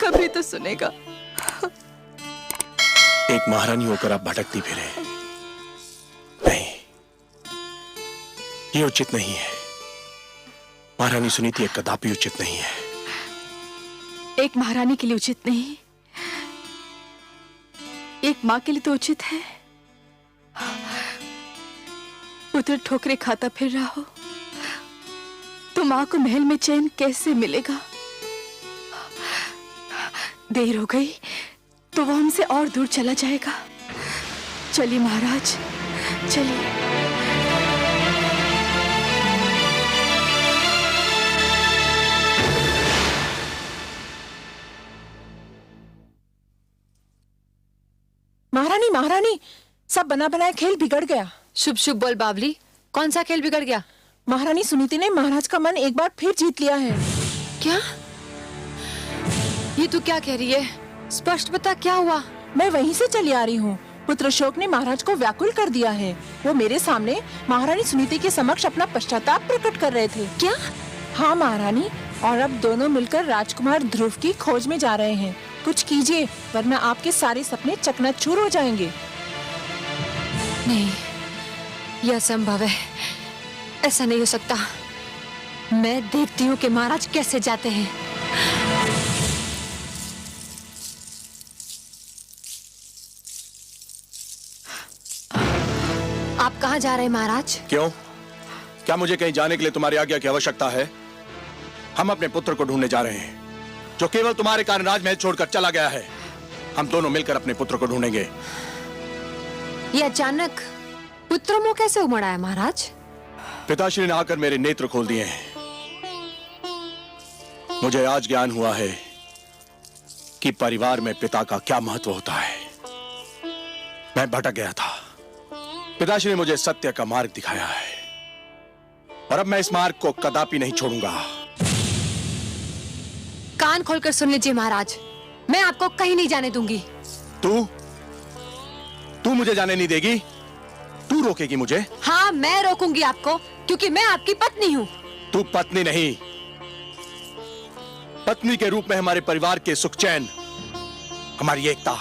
कभी तो सुनेगा। एक महारानी होकर आप भटकती फिरे, नहीं, ये उचित नहीं है। महारानी सुनीति कदापि उचित नहीं है। एक महारानी के लिए उचित नहीं, एक माँ के लिए तो उचित है। पुत्र ठोकरे खाता फिर रहा हो तो माँ को महल में चैन कैसे मिलेगा? देर हो गई तो वो हमसे और दूर चला जाएगा। चलिए महाराज, चलिए। महारानी, महारानी, सब बना बनाया खेल बिगड़ गया। शुभ शुभ बोल बावली, कौन सा खेल बिगड़ गया? महारानी सुनीति ने महाराज का मन एक बार फिर जीत लिया है। क्या? ये तू क्या कह रही है? स्पष्ट बता, क्या हुआ? मैं वहीं से चली आ रही हूँ। पुत्र शोक ने महाराज को व्याकुल कर दिया है। वो मेरे सामने महारानी सुनीति के समक्ष अपना पश्चाताप प्रकट कर रहे थे। क्या? हाँ महारानी, और अब दोनों मिलकर राजकुमार ध्रुव की खोज में जा रहे हैं। कुछ कीजिए वरना आपके सारे सपने चकनाचूर हो जाएंगे। नहीं, यह असंभव है। ऐसा नहीं हो सकता। मैं देखती हूँ कि महाराज कैसे जाते हैं। आप कहाँ जा रहे हैं महाराज? क्यों? क्या मुझे कहीं जाने के लिए तुम्हारी आज्ञा की आवश्यकता है? हम अपने पुत्र को ढूंढने जा रहे हैं, जो केवल तुम्हारे कारण राजमहल छोड़कर चला गया है। हम दोनों मिलकर अपने पुत्र को ढूंढेंगे। ये अचानक पुत्र मोह कैसे उमड़ा है महाराज? पिताश्री ने आकर मेरे नेत्र खोल दिए हैं। मुझे आज ज्ञान हुआ है कि परिवार में पिता का क्या महत्व होता है। मैं भटक गया था, पिताश्री ने मुझे सत्य का मार्ग दिखाया है, और अब मैं इस मार्ग को कदापि नहीं छोड़ूंगा। कान खोलकर सुन लीजिए महाराज, मैं आपको कहीं नहीं जाने दूंगी। तू मुझे जाने नहीं देगी? तू रोकेगी मुझे? हाँ, मैं रोकूंगी आपको, क्योंकि मैं आपकी पत्नी हूँ। तू पत्नी नहीं, पत्नी के रूप में हमारे परिवार के सुख चैन, हमारी एकता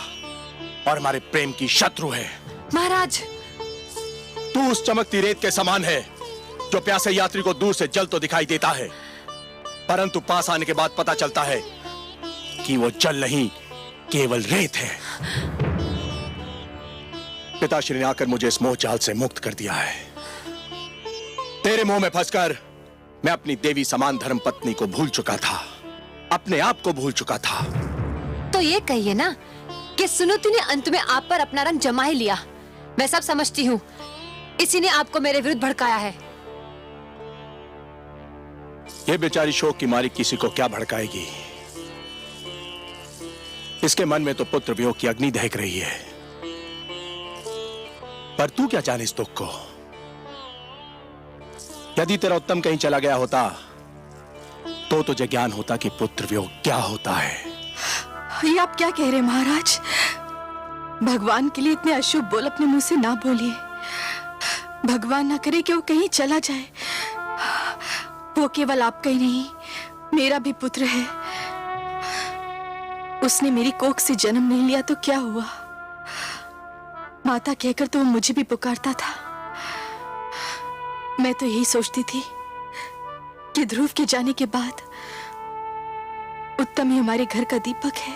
और हमारे प्रेम की शत्रु है। महाराज, तू उस चमकती रेत के समान है जो प्यासे यात्री को दूर से जल तो दिखाई देता है, परंतु पास आने के बाद पता चलता है कि वो जल नहीं, केवल रेत है। पिताश्री ने आकर मुझे इस मोह जाल से मुक्त कर दिया है। तेरे मोह में फंसकर मैं अपनी देवी समान धर्म पत्नी को भूल चुका था, अपने आप को भूल चुका था। तो ये कहिए ना कि सुनीति ने अंत में आप पर अपना रंग जमा ही लिया। मैं सब समझती हूँ, इसी ने आपको मेरे विरुद्ध भड़काया है। ये बेचारी शोक की मारी किसी को क्या भड़काएगी? इसके मन में तो पुत्र वियोग की अग्नि दहक रही है, पर तू क्या जाने इस दुख को? यदि तेरा उत्तम कहीं चला गया होता तो तुझे ज्ञान होता कि पुत्र वियोग क्या होता है। ये आप क्या कह रहे हैं महाराज? भगवान के लिए इतने अशुभ बोल अपने मुंह से ना बोलिए। भगवान ना करे कि वो कहीं चला जाए। वो केवल आपका ही नहीं, मेरा भी पुत्र है। उसने मेरी कोख से जन्म नहीं लिया तो क्या हुआ? माता कहकर तो वो मुझे भी पुकारता था। मैं तो यही सोचती थी कि ध्रुव के जाने के बाद उत्तम ही हमारे घर का दीपक है।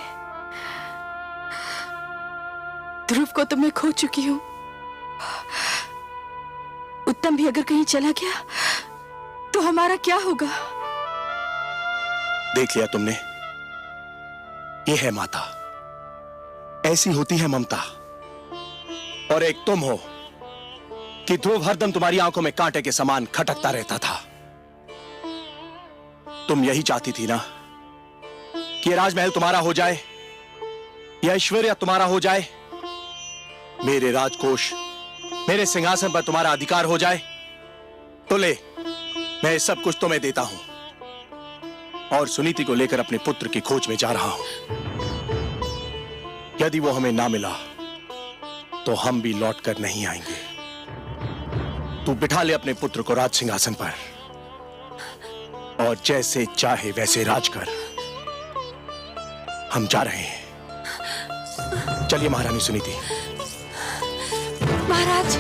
ध्रुव को तो मैं खो चुकी हूं। उत्तम भी अगर कहीं चला गया तो हमारा क्या होगा? देख लिया तुमने, ये है माता, ऐसी होती है ममता। और एक तुम हो कि ध्रुव हरदम तुम्हारी आंखों में कांटे के समान खटकता रहता था। तुम यही चाहती थी ना कि राजमहल तुम्हारा हो जाए, यह ऐश्वर्य तुम्हारा हो जाए, मेरे राजकोष, मेरे सिंहासन पर तुम्हारा अधिकार हो जाए। तो ले, मैं सब कुछ तुम्हें देता हूं और सुनीति को लेकर अपने पुत्र की खोज में जा रहा हूं। यदि वो हमें ना मिला तो हम भी लौट कर नहीं आएंगे। तू बिठा ले अपने पुत्र को राज सिंहासन पर और जैसे चाहे वैसे राज कर। हम जा रहे हैं। चलिए महारानी सुनीति। महाराज,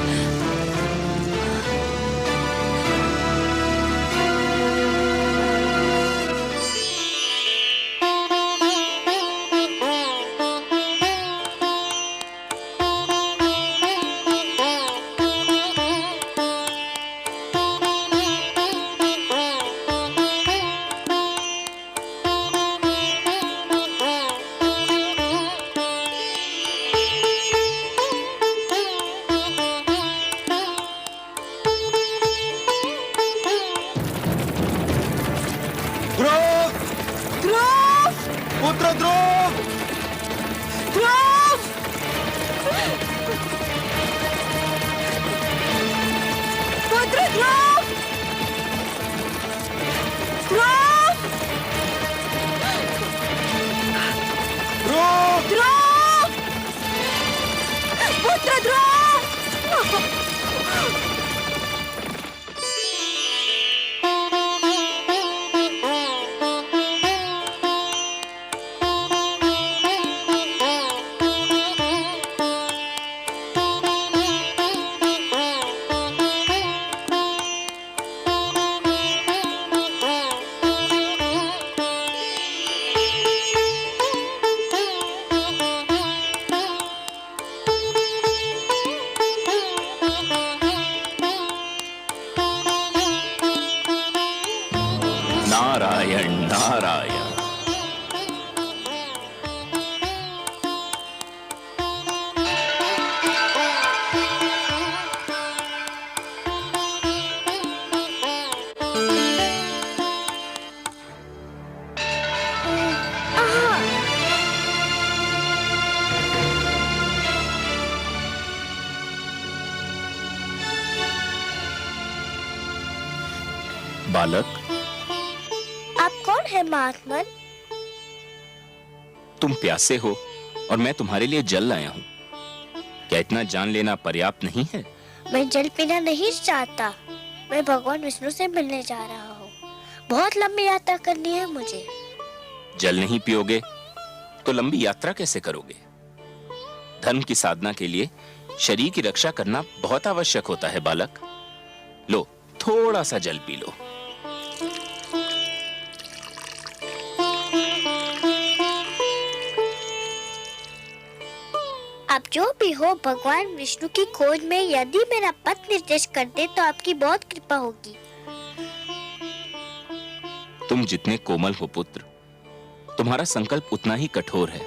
पुत्र ध्रुव! ध्रुव! पुत्र ध्रुव! ध्रुव! ध्रुव! ध्रुव! पुत्र ध्रुव! नारायण नारायण। बालक, आप कौन है महात्मन? तुम प्यासे हो और मैं तुम्हारे लिए जल लाया हूँ। क्या इतना जान लेना पर्याप्त नहीं है? मैं जल पीना नहीं चाहता। मैं भगवान विष्णु से मिलने जा रहा हूँ। बहुत लंबी यात्रा करनी है मुझे। जल नहीं पियोगे तो लंबी यात्रा कैसे करोगे? धर्म की साधना के लिए शरीर की रक्षा करना बहुत आवश्यक होता है बालक। लो, थोड़ा सा जल पी लो। आप जो भी हो, भगवान विष्णु की खोज में यदि मेरा पथ निर्देश कर दे तो आपकी बहुत कृपा होगी। तुम जितने कोमल हो पुत्र, तुम्हारा संकल्प उतना ही कठोर है।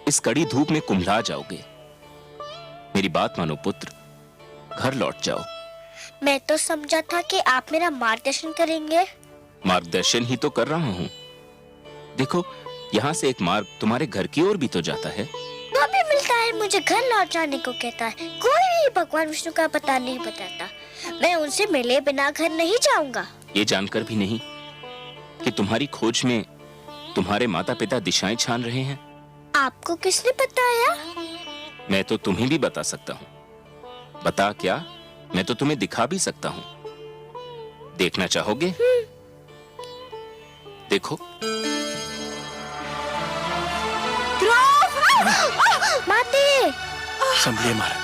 इस कड़ी धूप में कुम्हला जाओगे। मेरी बात मानो पुत्र, घर लौट जाओ। मैं तो समझा था कि आप मेरा मार्गदर्शन करेंगे। मार्गदर्शन ही तो कर रहा हूँ। देखो, यहाँ से एक मार्ग तुम्हारे घर की ओर भी तो जाता है। तो भी मिलता है, मुझे घर लौट जाने को कहता है। कोई भी भगवान विष्णु का पता नहीं बताता। मैं उनसे मिले बिना घर नहीं जाऊंगा। ये जानकर भी नहीं कि तुम्हारी खोज में तुम्हारे माता पिता दिशाएं छान रहे हैं। आपको किसने बताया? मैं तो तुम्हें भी बता सकता हूँ। बता क्या, मैं तो तुम्हें दिखा भी सकता हूँ। देखना चाहोगे? देखो। माते! संभलिए महाराज।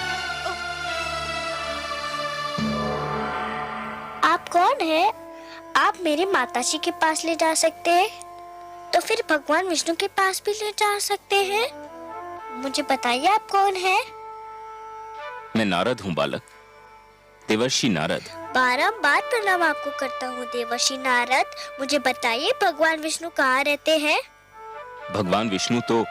आप कौन है? आप मेरे माताजी के पास ले जा सकते हैं, तो फिर भगवान विष्णु के पास भी ले जा सकते हैं। मुझे बताइए, आप कौन है? मैं नारद हूँ बालक, देवर्षि नारद। बारंबार प्रणाम आपको करता हूँ देवर्षि नारद। मुझे बताइए, भगवान विष्णु कहाँ रहते हैं? भगवान विष्णु तो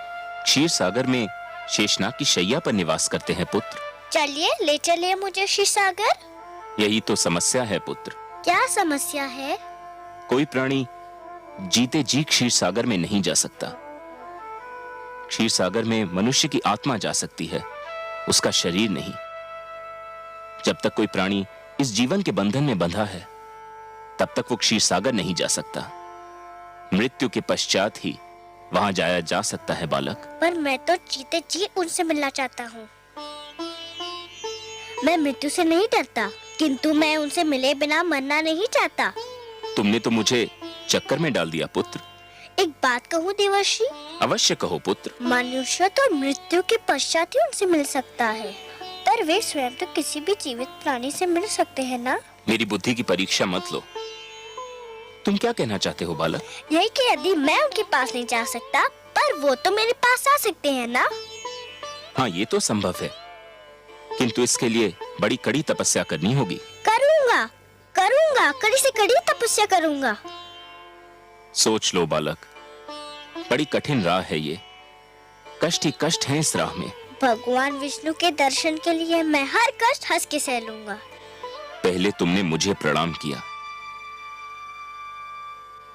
क्षीर सागर में शेषनाग की शैया पर निवास करते हैं पुत्र। चलिए, ले चलिए मुझे क्षीर सागर। यही तो समस्या है पुत्र। क्या समस्या है? कोई प्राणी जीते जी क्षीर सागर में नहीं जा सकता। क्षीर सागर में मनुष्य की आत्मा जा सकती है, उसका शरीर नहीं। जब तक कोई प्राणी इस जीवन के बंधन में बंधा है, तब तक वो क्षीर सागर नहीं जा सकता। मृत्यु के पश्चात ही वहां जाया जा सकता है बालक। पर मैं तो जीते जी उनसे मिलना चाहता हूँ। मैं मृत्यु से नहीं डरता, किंतु मैं उनसे मिले बिना मरना नहीं चाहता। तुमने तो मुझे चक्कर में डाल दिया पुत्र। एक बात कहूँ देवर्षि, अवश्य कहो पुत्र। मनुष्य तो मृत्यु के पश्चात ही उनसे मिल सकता है, पर वे स्वयं तो किसी भी जीवित प्राणी से मिल सकते हैं ना? मेरी बुद्धि की परीक्षा मत लो। तुम क्या कहना चाहते हो बालक? यही कि यदि मैं उनके पास नहीं जा सकता, पर वो तो मेरे पास आ सकते हैं ना? हाँ, ये तो संभव है, किंतु इसके लिए बड़ी कड़ी तपस्या करनी होगी। करूँगा, करूँगा, कड़ी से कड़ी तपस्या करूँगा। सोच लो बालक, बड़ी कठिन राह है ये, कष्ट ही कष्ट है इस राह में। भगवान विष्णु के दर्शन के लिए मैं हर कष्ट हंस के सह लूंगा। पहले तुमने मुझे प्रणाम किया,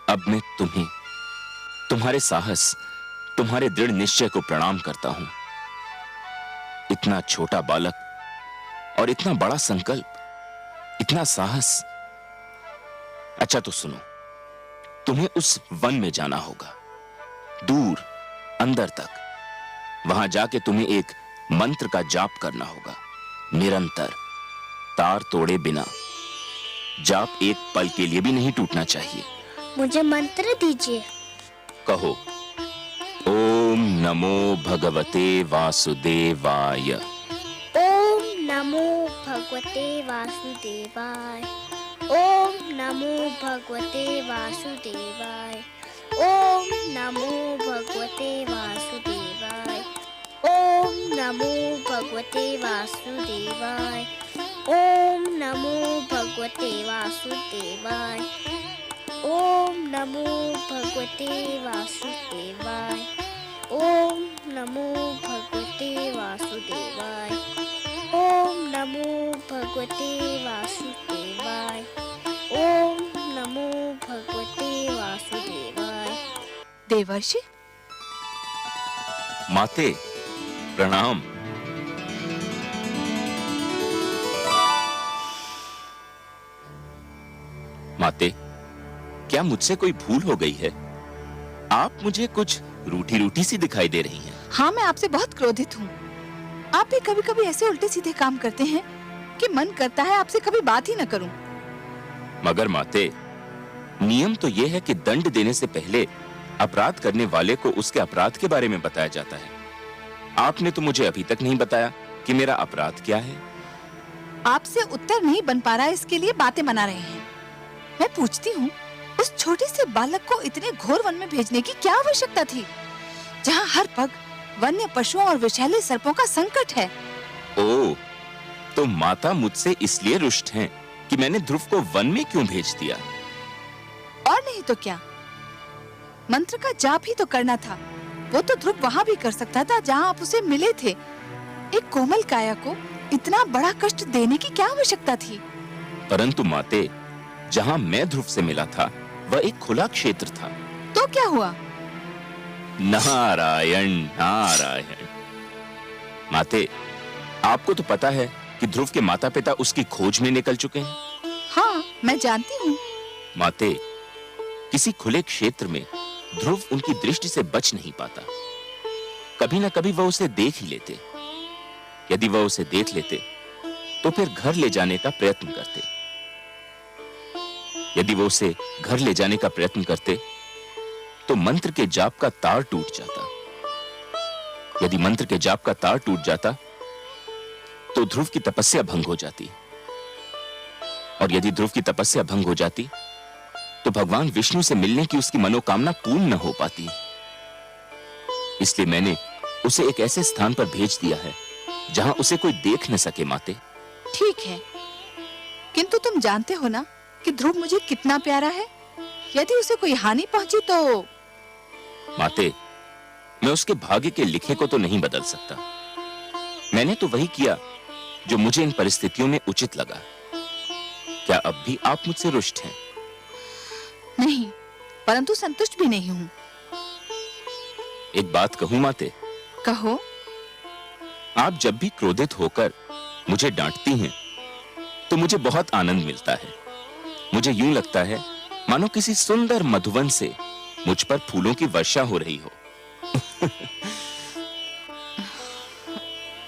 अब मैं तुम्हें, तुम्हारे साहस, तुम्हारे दृढ़ निश्चय को प्रणाम करता हूं। इतना छोटा बालक और इतना बड़ा संकल्प, इतना साहस। अच्छा तो सुनो, तुम्हें उस वन में जाना होगा, दूर अंदर तक। वहां जाके तुम्हें एक मंत्र का जाप करना होगा, निरंतर, तार तोड़े बिना। जाप एक पल के लिए भी नहीं टूटना चाहिए। मुझे मंत्र दीजिए। कहो, ओम नमो भगवते वासुदेवाय। ओम नमो भगवते वासुदेवाय। ओम नमो भगवते वासुदेवाय। ओम नमो भगवते वासुदेवाय। ओम नमो भगवते वासुदेवाय। ओम नमो भगवते वासुदेवाय। ओम नमो भगवते वासुदेवाय। ओम नमो भगवते वासुदेवाय। ओम नमो भगवते वासुदेवाय। ओम नमो भगवते वासुदेवाय। देवर्षि, माते प्रणाम। माते, क्या मुझसे कोई भूल हो गई है? आप मुझे कुछ रूठी रूठी सी दिखाई दे रही हैं। हाँ, मैं आपसे बहुत क्रोधित हूँ। आप भी कभी कभी ऐसे उल्टे सीधे काम करते हैं कि मन करता है आपसे कभी बात ही न करूं। मगर माते, नियम तो यह है कि दंड देने से पहले अपराध करने वाले को उसके अपराध के बारे में बताया जाता है। आपने तो मुझे अभी तक नहीं बताया कि मेरा अपराध क्या है। आपसे उत्तर नहीं बन पा रहा, इसके लिए बातें बना रहे हैं। मैं पूछती हूँ, उस छोटे से बालक को इतने घोर वन में भेजने की क्या आवश्यकता थी, जहाँ हर पग वन्य पशुओं और विषैले सर्पों का संकट है? ओह, तो माता मुझसे इसलिए रुष्ट हैं कि मैंने ध्रुव को वन में क्यों भेज दिया? और नहीं तो क्या, मंत्र का जाप ही तो करना था। वो तो ध्रुव वहाँ भी कर सकता था जहाँ आप उसे मिले थे। एक कोमल काया को इतना बड़ा कष्ट देने की क्या आवश्यकता थी? परंतु माते, जहाँ मैं ध्रुव से मिला था वह एक खुला क्षेत्र था। तो क्या हुआ? नारायण नारायण। माते, आपको तो पता है कि ध्रुव के माता पिता उसकी खोज में निकल चुके हैं। हाँ, मैं जानती हूँ। माते, किसी खुले क्षेत्र में ध्रुव उनकी दृष्टि से बच नहीं पाता। कभी न कभी वह उसे देख ही लेते। यदि वह उसे देख लेते तो फिर घर ले जाने का प्रयत्न करते। यदि वो उसे घर ले जाने का प्रयत्न करते तो मंत्र के जाप का तार टूट जाता। यदि मंत्र के जाप का तार टूट जाता तो ध्रुव की तपस्या भंग हो जाती, और यदि ध्रुव की तपस्या भंग हो जाती तो भगवान विष्णु से मिलने की उसकी मनोकामना पूर्ण न हो पाती। इसलिए मैंने उसे एक ऐसे स्थान पर भेज दिया है जहां उसे कोई देख न सके। माते, ठीक है, किंतु तुम जानते हो ना कि ध्रुव मुझे कितना प्यारा है। यदि उसे कोई हानि पहुंची तो? माते, मैं उसके भाग्य के लिखे को तो नहीं बदल सकता। मैंने तो वही किया जो मुझे इन परिस्थितियों में उचित लगा। क्या अब भी आप मुझसे रुष्ट हैं? नहीं, परंतु संतुष्ट भी नहीं हूँ। एक बात कहूं माते? कहो। आप जब भी क्रोधित होकर मुझे डांटती हैं तो मुझे बहुत आनंद मिलता है। मुझे यूं लगता है मानो किसी सुंदर मधुवन से मुझ पर फूलों की वर्षा हो रही हो।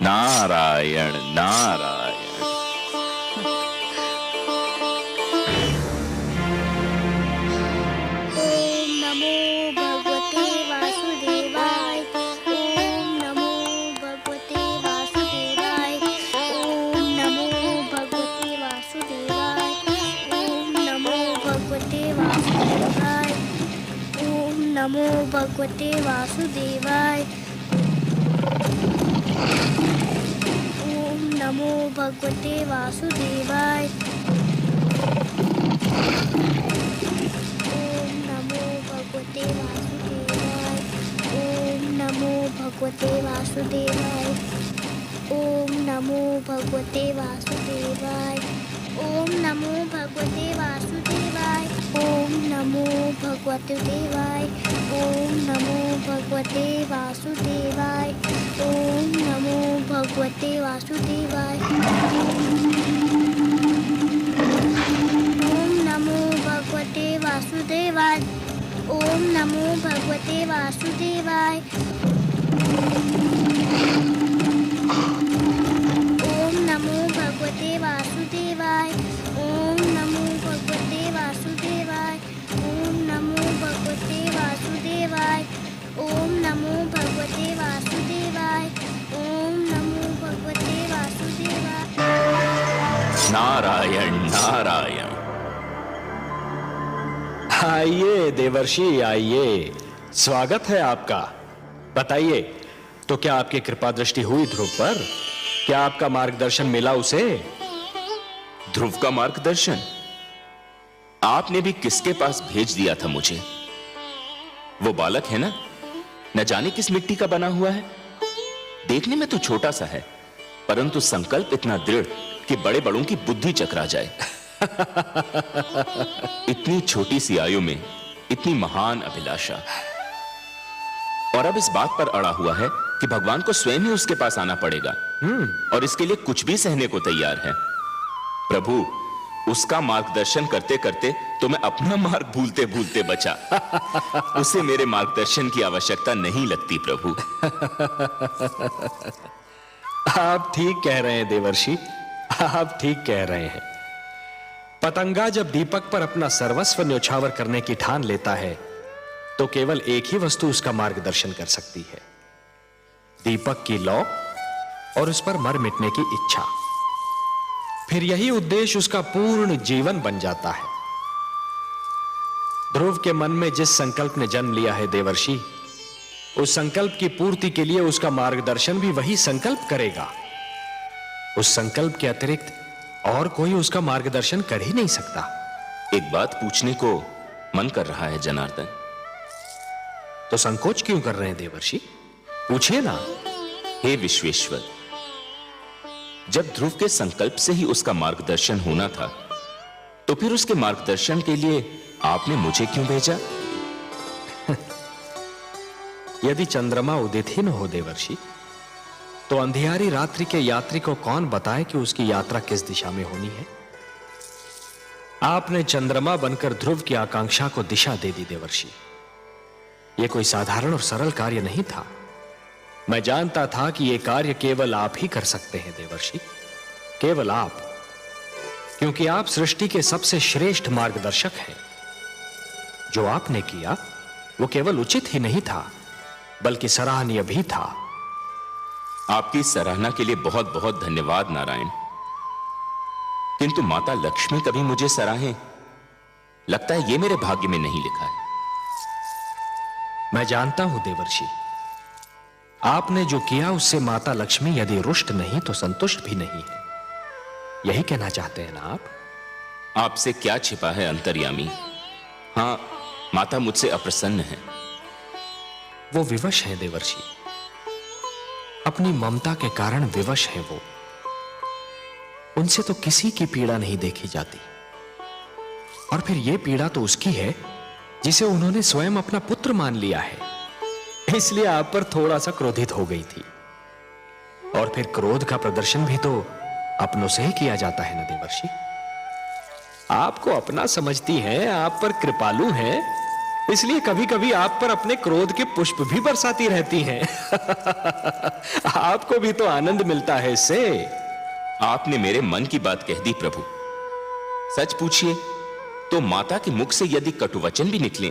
नारायण नारायण। ओम नमो भगवते वासुदेवाय। ओम नमो भगवते वासुदेवाय। ओम नमो भगवते वासुदेवाय। ओम नमो भगवते वासुदेवाय। ओम नमो भगवते वासुदेवाय। ओम नमो भगवते वासुदेवाय। ओम नमो भगवते देवाय। ओम नमो भगवते वासुदेवाय। ओम नमो भगवते वासुदेवाय। ओम नमो भगवते वासुदेवाय। ओम नमो भगवते वासुदेवाय। ओम नमो भगवते वासुदेवाय। ओम नमो भगवते वासुदेवाय। ओम नमो भगवते वासुदेवाय। ओम नमो भगवते वासुदेवाय। ओम नमो भगवते वासुदेवाय। नारायण नारायण। आइए देवर्षि आइए, स्वागत है आपका। बताइए, तो क्या आपकी कृपा दृष्टि हुई ध्रुव पर? क्या आपका मार्गदर्शन मिला उसे? ध्रुव का मार्गदर्शन आपने भी किसके पास भेज दिया था मुझे? वो बालक है ना, न जाने किस मिट्टी का बना हुआ है। देखने में तो छोटा सा है, परंतु संकल्प इतना दृढ़ कि बड़े बड़ों की बुद्धि चकरा जाए। इतनी छोटी सी आयु में इतनी महान अभिलाषा, और अब इस बात पर अड़ा हुआ है कि भगवान को स्वयं ही उसके पास आना पड़ेगा, और इसके लिए कुछ भी सहने को तैयार है। प्रभु, उसका मार्गदर्शन करते करते तो मैं अपना मार्ग भूलते भूलते बचा। उसे मेरे मार्गदर्शन की आवश्यकता नहीं लगती प्रभु। आप ठीक कह रहे हैं देवर्षि, आप ठीक कह रहे हैं। पतंगा जब दीपक पर अपना सर्वस्व न्योछावर करने की ठान लेता है तो केवल एक ही वस्तु उसका मार्गदर्शन कर सकती है, दीपक की लौ और उस पर मर मिटने की इच्छा। फिर यही उद्देश्य उसका पूर्ण जीवन बन जाता है। ध्रुव के मन में जिस संकल्प ने जन्म लिया है देवर्षि, उस संकल्प की पूर्ति के लिए उसका मार्गदर्शन भी वही संकल्प करेगा। उस संकल्प के अतिरिक्त और कोई उसका मार्गदर्शन कर ही नहीं सकता। एक बात पूछने को मन कर रहा है जनार्दन। तो संकोच क्यों कर रहे हैं देवर्षि? पूछिए ना। हे विश्वेश्वर, जब ध्रुव के संकल्प से ही उसका मार्गदर्शन होना था, तो फिर उसके मार्गदर्शन के लिए आपने मुझे क्यों भेजा? यदि चंद्रमा उदित ही न हो देवर्षि, तो अंधियारी रात्रि के यात्री को कौन बताए कि उसकी यात्रा किस दिशा में होनी है? आपने चंद्रमा बनकर ध्रुव की आकांक्षा को दिशा दे दी देवर्षि। यह कोई साधारण और सरल कार्य नहीं था। मैं जानता था कि यह कार्य केवल आप ही कर सकते हैं देवर्षि, केवल आप, क्योंकि आप सृष्टि के सबसे श्रेष्ठ मार्गदर्शक हैं। जो आपने किया वो केवल उचित ही नहीं था, बल्कि सराहनीय भी था। आपकी सराहना के लिए बहुत बहुत धन्यवाद नारायण। किंतु माता लक्ष्मी कभी मुझे सराहें, लगता है ये मेरे भाग्य में नहीं लिखा है। मैं जानता हूं देवर्षि, आपने जो किया उससे माता लक्ष्मी यदि रुष्ट नहीं तो संतुष्ट भी नहीं है। यही कहना चाहते हैं ना आप? आपसे क्या छिपा है अंतर्यामी। हां, माता मुझसे अप्रसन्न है। वो विवश है देवर्षि, अपनी ममता के कारण विवश है वो। उनसे तो किसी की पीड़ा नहीं देखी जाती, और फिर यह पीड़ा तो उसकी है जिसे उन्होंने स्वयं अपना पुत्र मान लिया है। इसलिए आप पर थोड़ा सा क्रोधित हो गई थी। और फिर क्रोध का प्रदर्शन भी तो अपनों से ही किया जाता है ना देवर्षि। आपको अपना समझती हैं, आप पर कृपालु हैं, इसलिए कभी कभी आप पर अपने क्रोध के पुष्प भी बरसाती रहती हैं। आपको भी तो आनंद मिलता है इससे। आपने मेरे मन की बात कह दी प्रभु। सच पूछिए तो माता के मुख से यदि कटुवचन भी निकले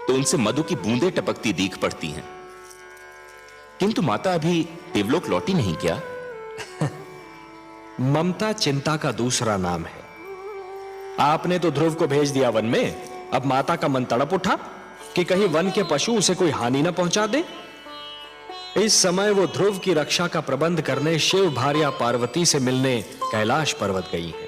तो उनसे मधु की बूंदें टपकती दीख पड़ती हैं। किंतु माता अभी देवलोक लौटी नहीं क्या? ममता चिंता का दूसरा नाम है। आपने तो ध्रुव को भेज दिया वन में, अब माता का मन तड़प उठा। कि कहीं वन के पशु उसे कोई हानि न पहुंचा दे। इस समय वो ध्रुव की रक्षा का प्रबंध करने शिव भार्या पार्वती से मिलने कैलाश पर्वत गई है।